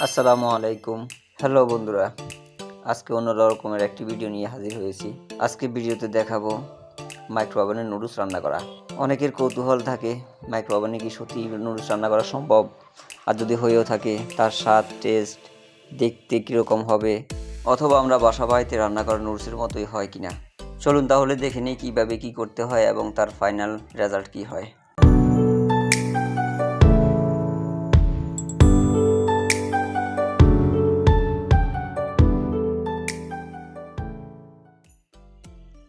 আসসালামু আলাইকুম। হ্যালো বন্ধুরা, আজকে অন্য রকমের একটি ভিডিও নিয়ে হাজির হয়েছি। আজকে ভিডিওতে দেখাবো মাইক্রো ওভেনে নুডলস রান্না করা। অনেকের কৌতূহল থাকে মাইক্রো ওভেনে কি সত্যি নুডলস রান্না করা সম্ভব, আর যদি হয়েও থাকে তার স্বাদ টেস্ট দেখতে কীরকম হবে, অথবা আমরা বাসা বাড়িতে রান্না করা নুডলসের মতোই হয় কিনা। চলুন তাহলে দেখে নিই কীভাবে কী করতে হয় এবং তার ফাইনাল রেজাল্ট কী হয়।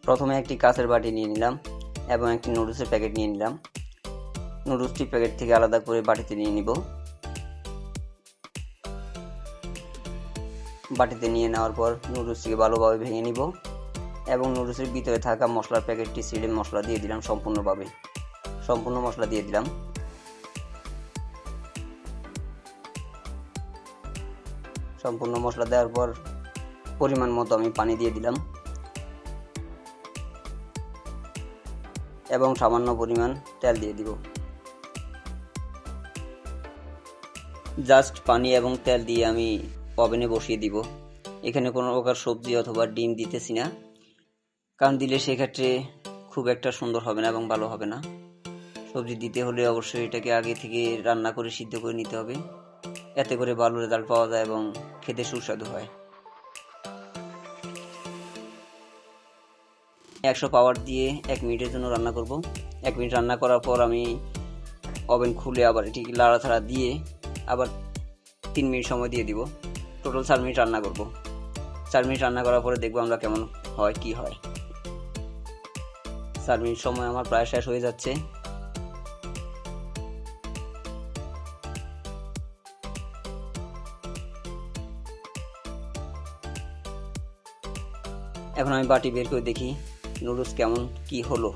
প্রথমে একটি কাঁচের বাটি নিয়ে নিলাম এবং একটি নুডলসের প্যাকেট নিয়ে নিলাম। নুডলসটি প্যাকেট থেকে আলাদা করে বাটিতে নিয়ে নিব। বাটিতে নিয়ে নেওয়ার পর নুডলসটিকে ভালোভাবে ভেঙে নিব এবং নুডলসের ভিতরে থাকা মশলার প্যাকেটটি ছিঁড়ে মশলা দিয়ে দিলাম। সম্পূর্ণ মশলা দিয়ে দিলাম। সম্পূর্ণ মশলা দেওয়ার পর পরিমাণ মতো আমি পানি দিয়ে দিলাম এবং সামান্য পরিমাণ তেল দিয়ে দিব। জাস্ট পানি এবং তেল দিয়ে আমি ওভেনে বসিয়ে দিব। এখানে কোনো প্রকার সবজি অথবা ডিম দিতেছি না, কারণ দিলে সেক্ষেত্রে খুব একটা সুন্দর হবে না এবং ভালো হবে না। সবজি দিতে হলে অবশ্যই এটাকে আগে থেকে রান্না করে সিদ্ধ করে নিতে হবে, এতে করে ভালো রেজাল্ট পাওয়া যায় এবং খেতে সুস্বাদু হয়। 100 পাওয়ার দিয়ে 1 মিনিটের জন্য রান্না করব। 1 মিনিট রান্না করার পর আমি ওভেন খুলে আবার এটিকে লাড়াচাড়া দিয়ে আবার 3 মিনিট সময় দিয়ে দিব। টোটাল 4 মিনিট রান্না করব। 4 মিনিট রান্না করার পরে দেখবো আমরা কেমন হয় কি হয়। 4 মিনিট সময় আমার প্রায় শেষ হয়ে যাচ্ছে। এখন আমি বাটি বের করে দেখি নুডলস কেমন কি হলো,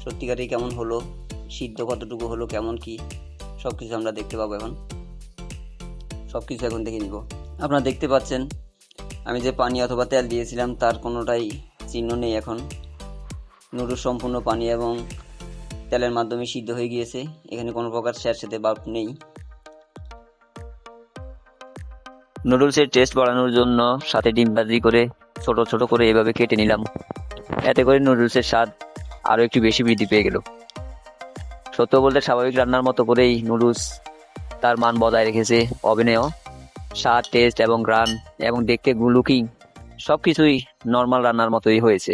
সত্যিকারেই কেমন হলো, সিদ্ধ কতটুকু হলো, কেমন কি সবকিছু আমরা দেখতে পাবো। এখন সবকিছু এখন দেখে নিব। আপনারা দেখতে পাচ্ছেন আমি যে পানি অথবা তেল দিয়েছিলাম তার কোনোটাই চিহ্ন নেই। এখন নুডলস সম্পূর্ণ পানি এবং তেলের মাধ্যমে সিদ্ধ হয়ে গিয়েছে। এখানে কোনো প্রকার স্যাঁতসেঁতে ভাব নেই। নুডলসের টেস্ট বাড়ানোর জন্য সাথে ডিম ভাজি করে ছোট ছোট করে এভাবে কেটে নিলাম, এতে করে নুডলসের স্বাদ আরও একটু বেশি বৃদ্ধি পেয়ে গেল। সত্য বলতে স্বাভাবিক রান্নার মতো করেই নুডলস তার মান বজায় রেখেছে। ওভেনেও স্বাদ টেস্ট এবং গ্রান এবং দেখতে লুকিং সব কিছুই নর্মাল রান্নার মতোই হয়েছে।